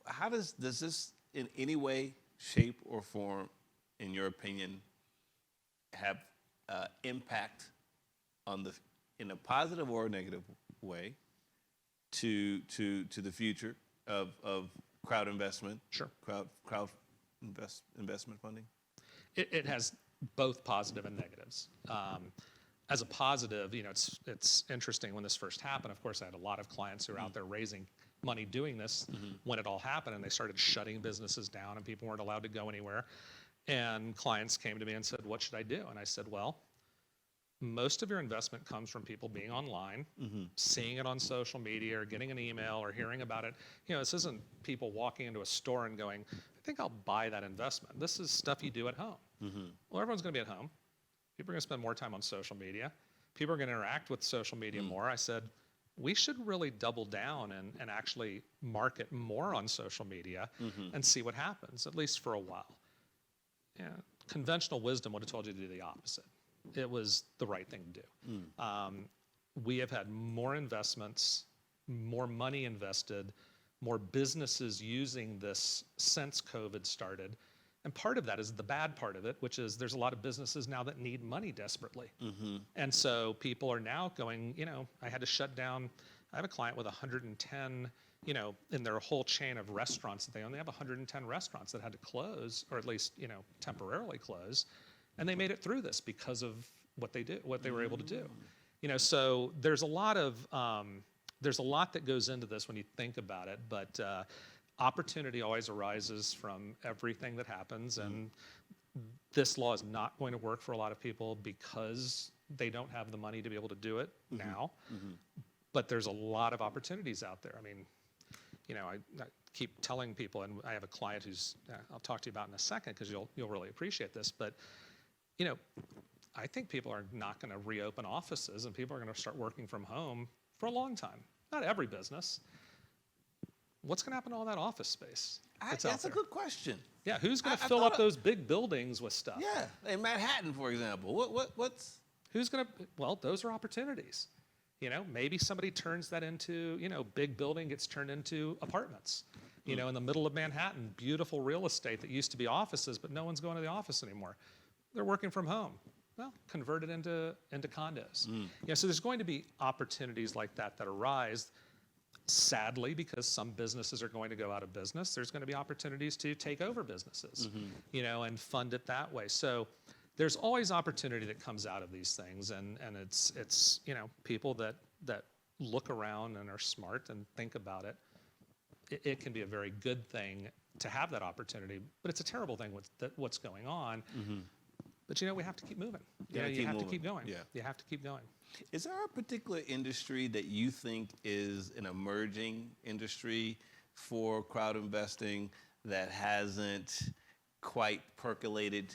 How does this in any way, shape, or form, in your opinion, have impact on in a positive or a negative way to the future of crowd investment? Sure. Crowd investment funding? It has both positive and negatives. As a positive, it's interesting. When this first happened, of course, I had a lot of clients who were out there raising money doing this when it all happened, and they started shutting businesses down and people weren't allowed to go anywhere. And clients came to me and said, what should I do? And I said, well, most of your investment comes from people being online, seeing it on social media or getting an email or hearing about it. This isn't people walking into a store and going, I think I'll buy that investment. This is stuff you do at home. Well, everyone's going to be at home. People are going to spend more time on social media. People are going to interact with social media more. I said, we should really double down and actually market more on social media and see what happens, at least for a while. Yeah, conventional wisdom would have told you to do the opposite. It was the right thing to do. We have had more investments, more money invested, more businesses using this since COVID started. And part of that is the bad part of it, which is there's a lot of businesses now that need money desperately. And so people are now going, I had to shut down. I have a client with 110, in their whole chain of restaurants that they own, they have 110 restaurants that had to close, or at least, temporarily close. And they made it through this because of what they were able to do. So there's a lot that goes into this when you think about it, but opportunity always arises from everything that happens, and this law is not going to work for a lot of people because they don't have the money to be able to do it now. But there's a lot of opportunities out there. I mean, I keep telling people, and I have a client who's I'll talk to you about in a second because you'll really appreciate this. But I think people are not going to reopen offices, and people are going to start working from home for a long time. Not every business. What's going to happen to all that office space? That's a good question. Yeah, who's going to fill up those big buildings with stuff? Yeah, in Manhattan, for example. What's? Who's going to? Well, those are opportunities. Maybe somebody turns that into, big building gets turned into apartments. In the middle of Manhattan, beautiful real estate that used to be offices, but no one's going to the office anymore. They're working from home. Well, convert it into condos. So there's going to be opportunities like that arise. Sadly, because some businesses are going to go out of business, there's going to be opportunities to take over businesses, and fund it that way. So there's always opportunity that comes out of these things, and it's people that look around and are smart and think about it. It can be a very good thing to have that opportunity, but it's a terrible thing what's going on. But we have to keep moving. You have to keep going. Yeah. You have to keep going. Is there a particular industry that you think is an emerging industry for crowd investing that hasn't quite percolated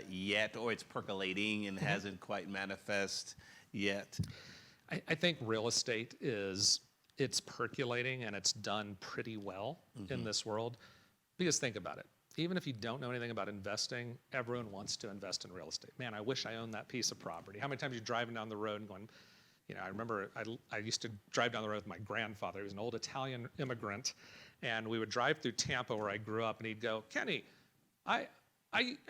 yet, or it's percolating and hasn't quite manifest yet? I think real estate it's percolating, and it's done pretty well in this world. Because think about it. Even if you don't know anything about investing, everyone wants to invest in real estate. Man, I wish I owned that piece of property. How many times are you driving down the road and going, I remember I used to drive down the road with my grandfather. He was an old Italian immigrant, and we would drive through Tampa where I grew up, and he'd go, Kenny, I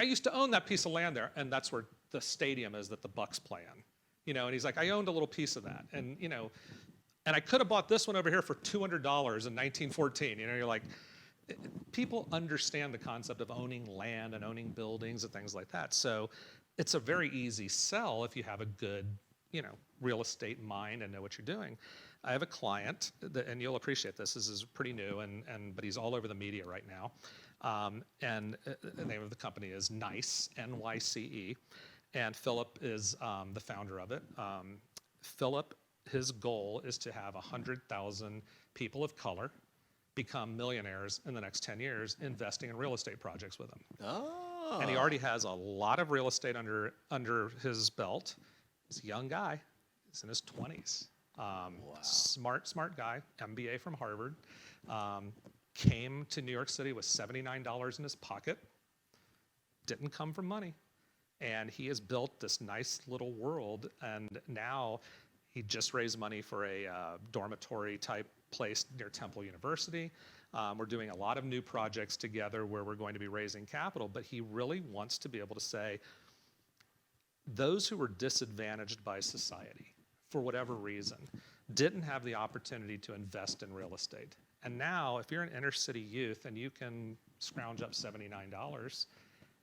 used to own that piece of land there, and that's where the stadium is that the Bucks play in. And he's like, I owned a little piece of that. And, and I could have bought this one over here for $200 in 1914. You're like, people understand the concept of owning land and owning buildings and things like that. So it's a very easy sell if you have a good, real estate mind and know what you're doing. I have a client, and you'll appreciate this. This is pretty new, but he's all over the media right now. And the name of the company is NYCE, N-Y-C-E, and Philip is the founder of it. Philip, his goal is to have 100,000 people of color become millionaires in the next 10 years investing in real estate projects with him. Oh. And he already has a lot of real estate under his belt. He's a young guy. He's in his 20s. Wow. Smart guy, MBA from Harvard. Came to New York City with $79 in his pocket. Didn't come from money. And he has built this nice little world. And now he just raised money for a dormitory type place near Temple University. We're doing a lot of new projects together where we're going to be raising capital, but he really wants to be able to say, those who were disadvantaged by society, for whatever reason, didn't have the opportunity to invest in real estate. And now, if you're an inner city youth and you can scrounge up $79,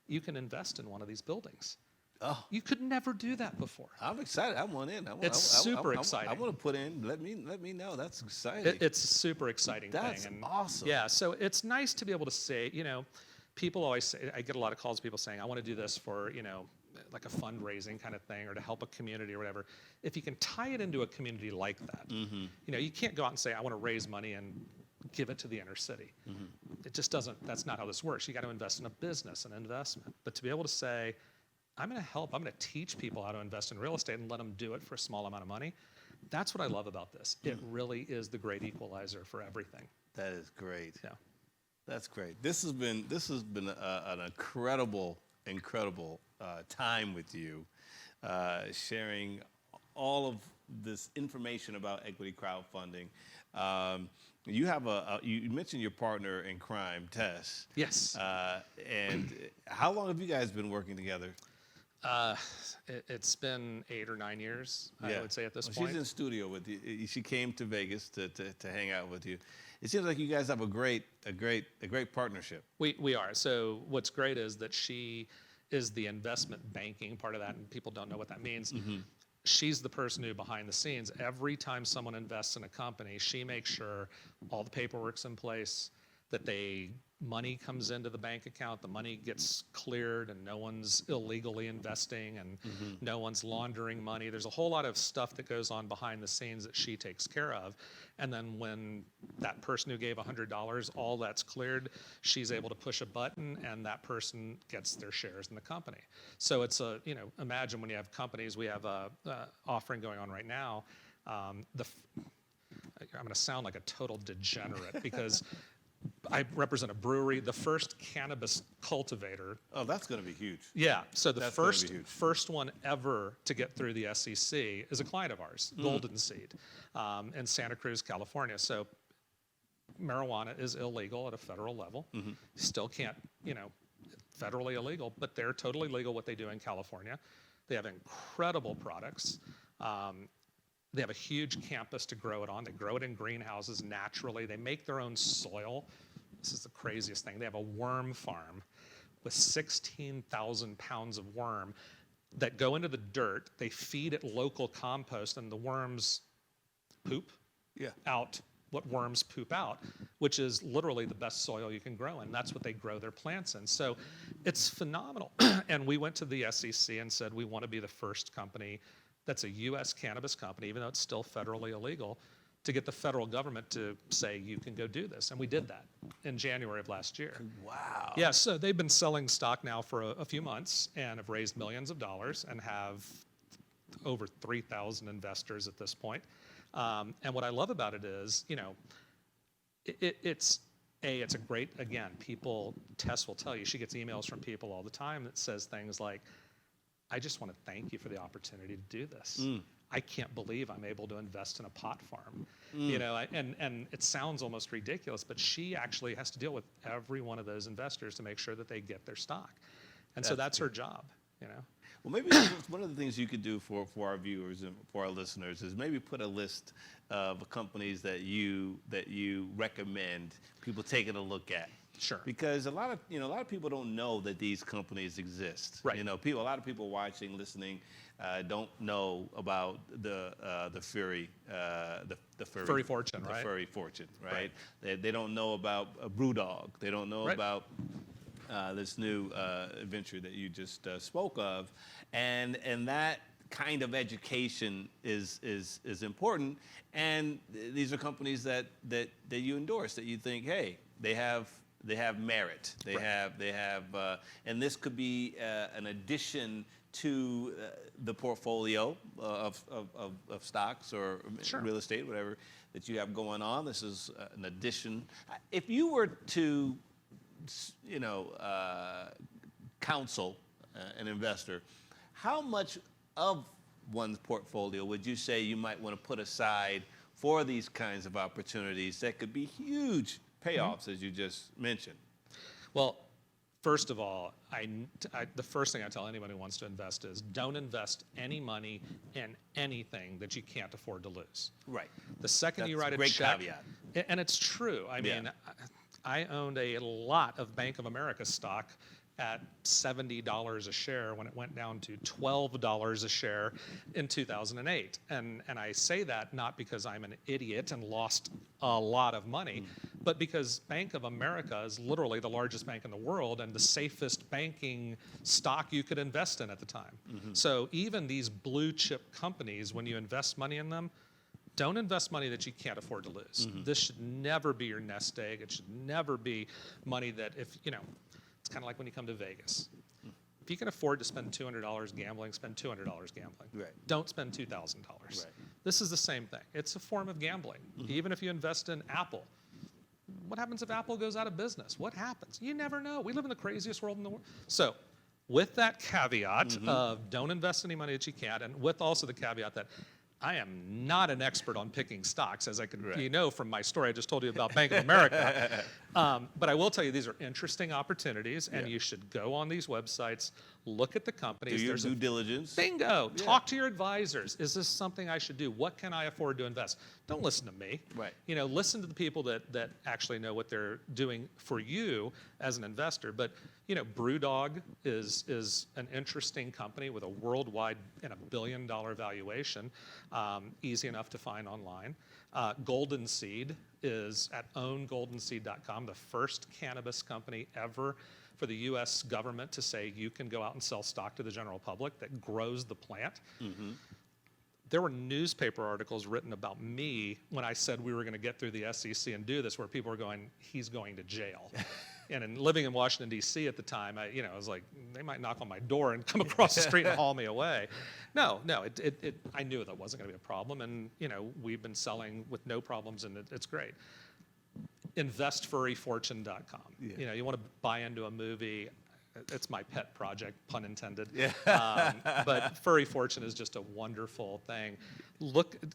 you can invest in one of these buildings. Oh. You could never do that before. I'm excited. I want in. It's super exciting. I want to put in. Let me know. That's exciting. It's a super exciting thing. That's awesome. Yeah. So it's nice to be able to say, people always say, I get a lot of calls, people saying, I want to do this for, like a fundraising kind of thing or to help a community or whatever. If you can tie it into a community like that, you can't go out and say, I want to raise money and give it to the inner city. It just doesn't, that's not how this works. You got to invest in a business, an investment. But to be able to say, I'm going to help, I'm going to teach people how to invest in real estate and let them do it for a small amount of money. That's what I love about this. It really is the great equalizer for everything. That is great. Yeah. That's great. This has been an incredible time with you, sharing all of this information about equity crowdfunding. You have you mentioned your partner in crime, Tess. Yes. And how long have you guys been working together? It's been 8 or 9 years, I would say at this point. She's in studio with you. She came to Vegas to hang out with you. It seems like you guys have a great partnership. We are. So what's great is that she is the investment banking part of that, and people don't know what that means. She's the person who, behind the scenes, every time someone invests in a company, she makes sure all the paperwork's in place, that they money comes into the bank account, the money gets cleared, and no one's illegally investing, and no one's laundering money. There's a whole lot of stuff that goes on behind the scenes that she takes care of. And then when that person who gave $100, all that's cleared, she's able to push a button, and that person gets their shares in the company. So it's a, imagine when you have companies, we have a offering going on right now. I'm going to sound like a total degenerate because I represent a brewery, the first cannabis cultivator. Oh, that's going to be huge. Yeah, so the That's gonna be huge. first one ever to get through the SEC is a client of ours, Golden Seed, in Santa Cruz, California. So marijuana is illegal at a federal level. Still can't, federally illegal, but they're totally legal what they do in California. They have incredible products. They have a huge campus to grow it on. They grow it in greenhouses naturally. They make their own soil. This is the craziest thing. They have a worm farm with 16,000 pounds of worm that go into the dirt. They feed it local compost, and the worms poop out what worms poop out, which is literally the best soil you can grow in. That's what they grow their plants in. So it's phenomenal. And we went to the SEC and said, we want to be the first company that's a U.S. cannabis company, even though it's still federally illegal, to get the federal government to say you can go do this. And we did that in January of last year. Wow. Yeah, so they've been selling stock now for a few months and have raised millions of dollars and have over 3,000 investors at this point. And what I love about it is, it's a great, again, Tess will tell you, she gets emails from people all the time that says things like, I just want to thank you for the opportunity to do this. I can't believe I'm able to invest in a pot farm. And it sounds almost ridiculous, but she actually has to deal with every one of those investors to make sure that they get their stock. And so that's her job, Well, maybe one of the things you could do for our viewers and for our listeners is maybe put a list of companies that you recommend people taking a look at. Sure. Because a lot of people don't know that these companies exist. Right. A lot of people watching, listening, don't know about the Furry Fortune, right? Furry Fortune, right? They don't know about Brewdog. They don't know about this new venture that you just spoke of, and that kind of education is important. And these are companies that you endorse, that you think, hey, they have merit. They have, and this could be an addition to the portfolio of stocks or real estate, whatever that you have going on. This is an addition. If you were to, counsel an investor, how much of one's portfolio would you say you might want to put aside for these kinds of opportunities that could be huge payoffs, as you just mentioned? Well, first of all, the first thing I tell anyone who wants to invest is don't invest any money in anything that you can't afford to lose. Right. The second you write a great check, caveat. And it's true. I mean, I owned a lot of Bank of America stock at $70 a share when it went down to $12 a share in 2008. And I say that not because I'm an idiot and lost a lot of money, but because Bank of America is literally the largest bank in the world and the safest banking stock you could invest in at the time. So even these blue chip companies, when you invest money in them, don't invest money that you can't afford to lose. This should never be your nest egg. It should never be money that it's kind of like when you come to Vegas. If you can afford to spend $200 gambling, spend $200 gambling. Right. Don't spend $2,000. Right. This is the same thing. It's a form of gambling. Even if you invest in Apple, what happens if Apple goes out of business? What happens? You never know. We live in the craziest world in the world. So with that caveat of don't invest any money that you can't, and with also the caveat that I am not an expert on picking stocks, as I can, from my story I just told you about Bank of America. But I will tell you these are interesting opportunities, and you should go on these websites, look at the Do companies. your There's due diligence. Bingo. Talk to your advisors. Is this something I should do? What can I afford to invest? Don't listen to me. Right. You know, listen to the people that actually know what they're doing for you as an investor. But, you know, Brewdog is an interesting company with a worldwide and $1 billion valuation, easy enough to find online. Golden Seed is at owngoldenseed.com, the first cannabis company ever for the U.S. government to say you can go out and sell stock to the general public that grows the plant. There were newspaper articles written about me when I said we were going to get through the SEC and do this, where people were going, he's going to jail. And in living in Washington, D.C. at the time, I was like, they might knock on my door and come across the street and haul me away. No, I knew that wasn't going to be a problem. And, you know, we've been selling with no problems, and it's great. InvestFurryFortune.com. You know, you want to buy into a movie. It's my pet project, pun intended. But Furry Fortune is just a wonderful thing.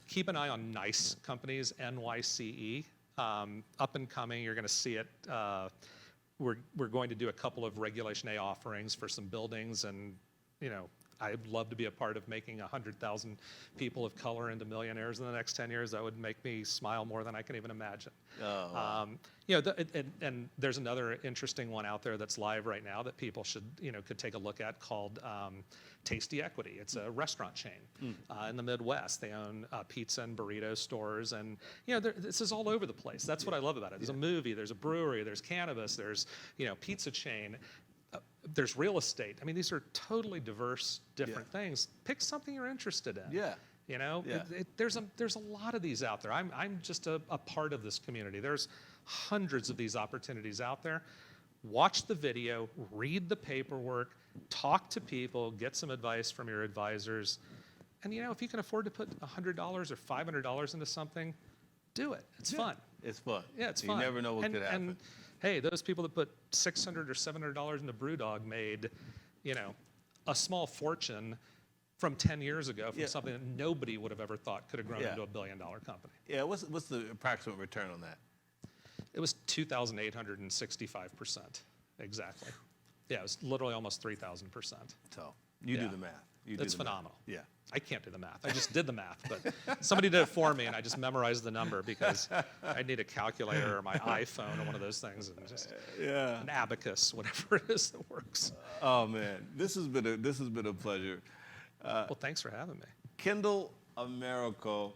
Keep an eye on NICE companies, NYCE. Up and coming, you're going to see it. We're going to do a couple of Regulation A offerings for some buildings, and you know, I'd love to be a part of making 100,000 people of color into millionaires in the next 10 years. That would make me smile more than I can even imagine. You know, and there's another interesting one out there that's live right now that people could take a look at, called Tasty Equity. It's a restaurant chain in the Midwest. They own pizza and burrito stores, and you know, this is all over the place. That's what I love about it. There's a movie, there's a brewery, there's cannabis, there's pizza chain. There's real estate. I mean, these are totally diverse, different things. Pick something you're interested in. You know, there's a lot of these out there. I'm just a part of this community. There's hundreds of these opportunities out there. Watch the video, read the paperwork, talk to people, get some advice from your advisors. And you know, if you can afford to put $100 or $500 into something, do it. It's fun. It's fun. Yeah, it's fun. You never know what could happen. And hey, those people that put $600 or $700 into Brewdog made, you know, a small fortune from 10 years ago from something that nobody would have ever thought could have grown into $1 billion company. Yeah, what's the approximate return on that? It was 2,865%, exactly. Yeah, it was literally almost 3,000%. So you do the math. It's phenomenal. Yeah. I can't do the math. I just did the math, but somebody did it for me, and I just memorized the number because I need a calculator or my iPhone or one of those things, and just an abacus, whatever it is that works. Oh man, this has been a pleasure. Well, thanks for having me. Kendall Almerico.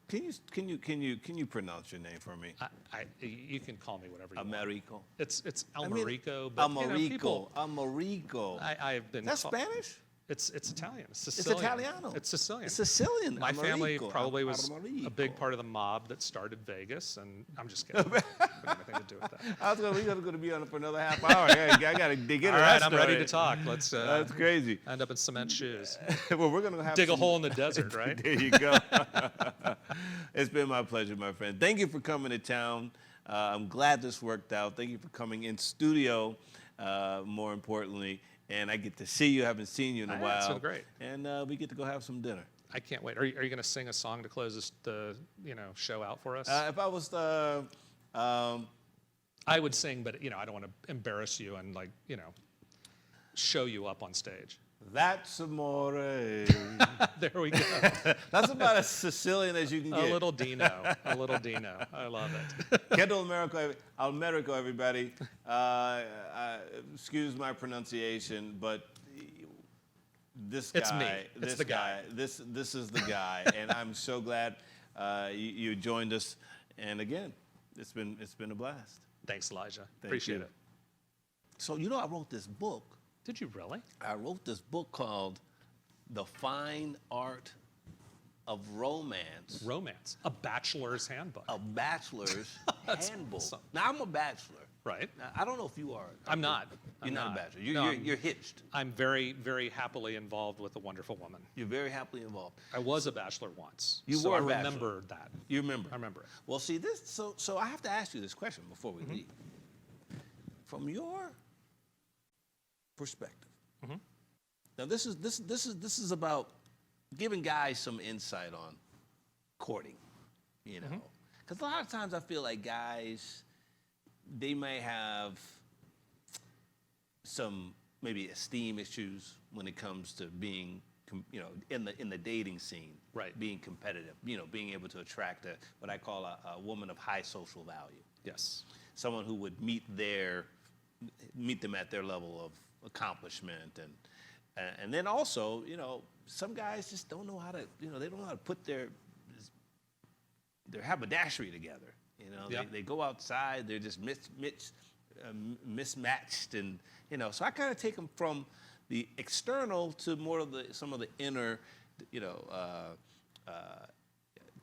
Can you pronounce your name for me? You can call me whatever you want. Almerico. It's Almerico, but Almerico. I've been. That's Spanish? It's Italian. It's Sicilian. It's Italiano. It's Sicilian. It's Sicilian. My family Almerico. probably was Almerico. a big part of the mob that started Vegas, and I'm just kidding. It had anything to do with that. We're going to be on it for another half hour. Yeah, I got to dig into All right, that I'm ready story. to talk. Let's. That's crazy. End up in cement shoes. Well, we're going to have Dig a hole in the desert, right? There you go. It's been my pleasure, my friend. Thank you for coming to town. I'm glad this worked out. Thank you for coming in studio, more importantly. And I get to see you. I haven't seen you in a while. It's been great. And we get to go have some dinner. I can't wait. Are you going to sing a song to close the show out for us? If I was I would sing, but I don't want to embarrass you and show you up on stage. That's amore. There we go. That's about as Sicilian as you can get. A little Dino. I love it. Kendall Almerico, everybody. Excuse my pronunciation, but this guy. It's me. It's the guy. This is the guy, and I'm so glad you joined us. And again, it's been a blast. Thanks, Elijah. Thank Appreciate you. it. So I wrote this book. Did you really? I wrote this book called The Fine Art of Romance. Romance. A bachelor's handbook. A bachelor's handbook. Awesome. Now, I'm a bachelor. Right. Now, I don't know if you are. I'm not. You're not a bachelor. You're hitched. I'm very, very happily involved with a wonderful woman. You're very happily involved. I was a bachelor once. You so were I a bachelor. remember that. You remember? I remember it. Well, see this. So I have to ask you this question before we leave. From your perspective. Now this is about giving guys some insight on courting, because a lot of times I feel like guys, they may have some maybe esteem issues when it comes to being, in the dating scene, Right. being competitive, being able to attract what I call a woman of high social value, Yes. someone who would meet them at their level of accomplishment, and then also, some guys just don't know how to, they don't know how to put their haberdashery together. Yeah. They go outside, they're just mismatched, and so I kind of take them from the external to more of some of the inner,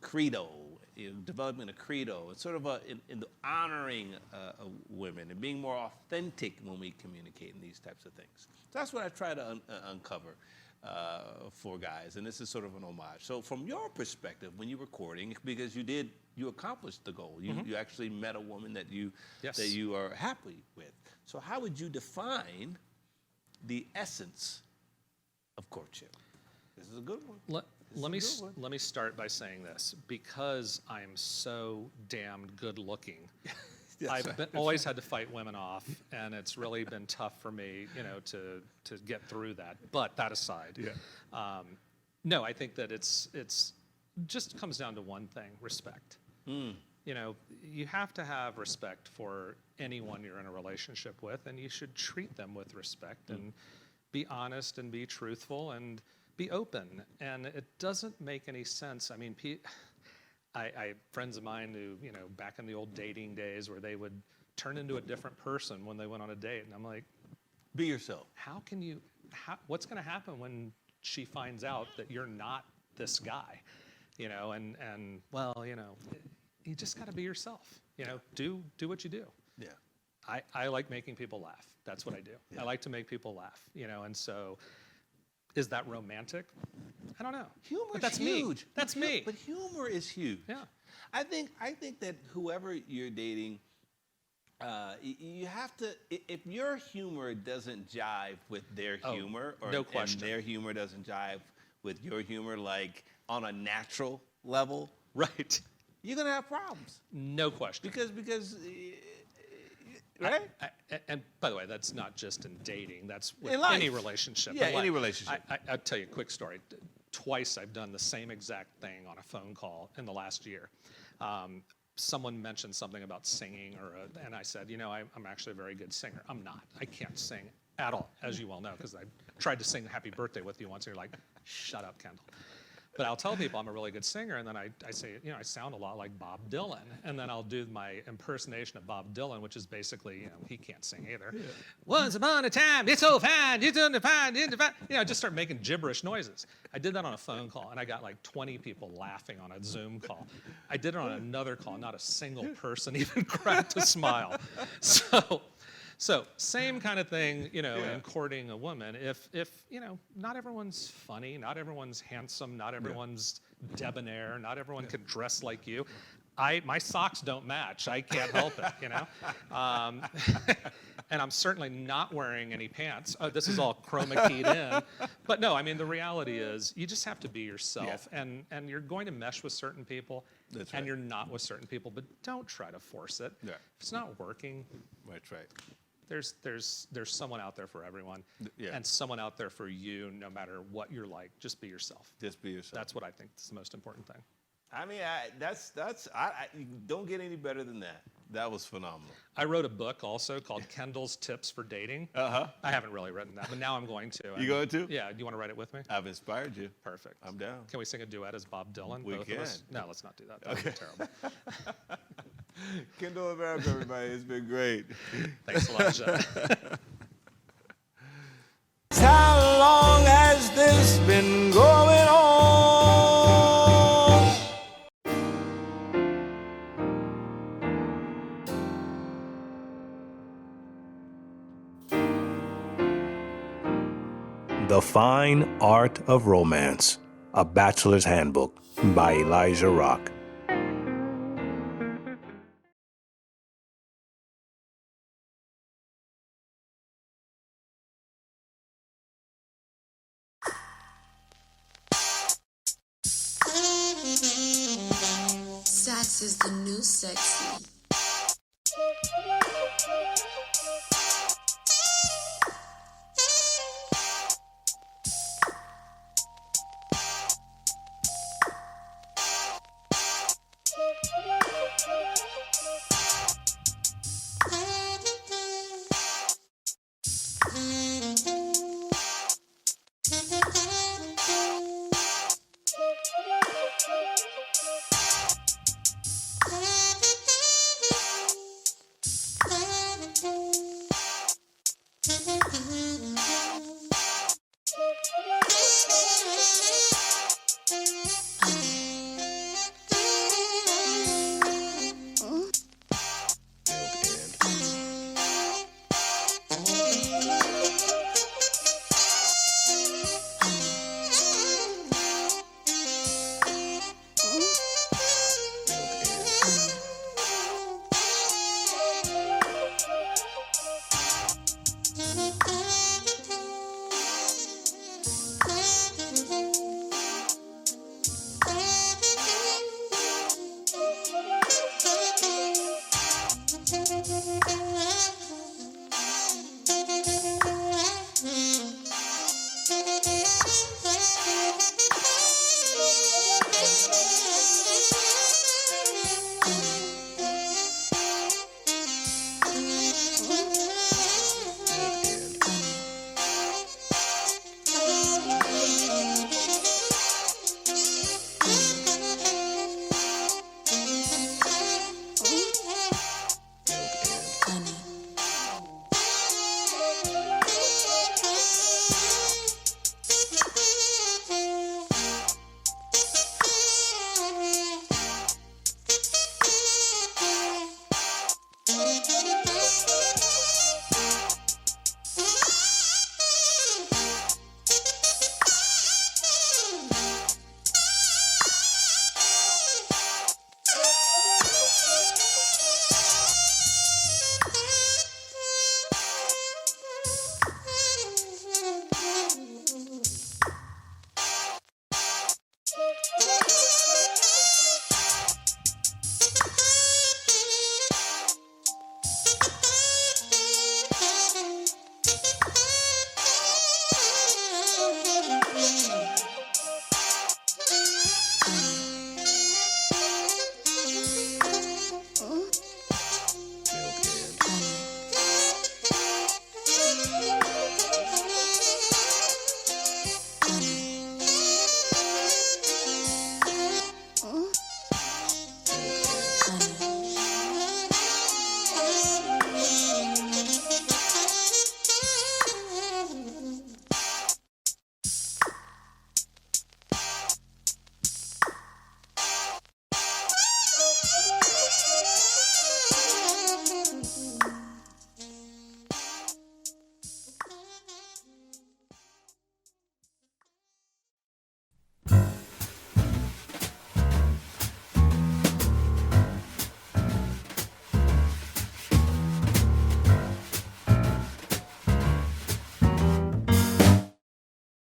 credo, developing a credo, and sort of in the honoring women and being more authentic when we communicate in these types of things. So that's what I try to uncover for guys, and this is sort of an homage. So from your perspective, when you were courting, because you accomplished the goal, you actually met a woman that you are happy with. So how would you define the essence of courtship? This is a good one. Let me start by saying this. Because I'm so damned good looking, Yes, I've always had to fight women off, and it's really been tough for me, to get through that. But that aside, no, I think that it's just comes down to one thing: respect. You have to have respect for anyone you're in a relationship with, and you should treat them with respect and be honest and be truthful and be open. And it doesn't make any sense. I mean, I friends of mine who, back in the old dating days where they would turn into a different person when they went on a date. And I'm like, be yourself. What's going to happen when she finds out that you're not this guy? You just got to be yourself. Do what you do. Yeah. I like making people laugh. That's what I do. Yeah. I like to make people laugh, and so is that romantic? I don't know. Humor is huge. That's me. But humor is huge. Yeah. I think that whoever you're dating, you have to, if your humor doesn't jive with their humor, no question. And their humor doesn't jive with your humor, like on a natural level, right, you're gonna have problems. No question. Because right? And by the way, that's not just in dating. That's with in life. Any relationship. Yeah, any relationship. I'll tell you a quick story. Twice I've done the same exact thing on a phone call in the last year. Someone mentioned something about singing, and I said, I'm actually a very good singer. I'm not. I can't sing at all, as you well know, because I tried to sing Happy Birthday with you once, and you're like, shut up, Kendall. But I'll tell people I'm a really good singer, and then I say, I sound a lot like Bob Dylan. And then I'll do my impersonation of Bob Dylan, which is basically, he can't sing either. Yeah. Once upon a time, it's so fine, it's on the fine, just start making gibberish noises. I did that on a phone call, and I got like 20 people laughing on a Zoom call. I did it on another call, not a single person even cracked a smile. So same kind of thing, in courting a woman. If not everyone's funny, not everyone's handsome, not everyone's debonair, not everyone can dress like you. My socks don't match. I can't help it, And I'm certainly not wearing any pants. This is all chroma keyed in. But no, the reality is you just have to be yourself. Yeah. And you're going to mesh with certain people. That's right. And you're not with certain people. But don't try to force it. Yeah. If it's not working. That's right. There's someone out there for everyone, and someone out there for you, no matter what you're like. Just be yourself. Just be yourself. That's what I think is the most important thing. I don't get any better than that. That was phenomenal. I wrote a book also called Kendall's Tips for Dating. I haven't really written that, but now I'm going to. You going to? Yeah. Do you want to write it with me? I've inspired you. Perfect. I'm down. Can we sing a duet as Bob Dylan? We can. No, let's not do that. That would be terrible. Kendall Almerico, everybody. It's been great. Thanks a lot, Jeff. How long has this been going on? The Fine Art of Romance, A Bachelor's Handbook by Elijah Rock. Sax is the new sexy.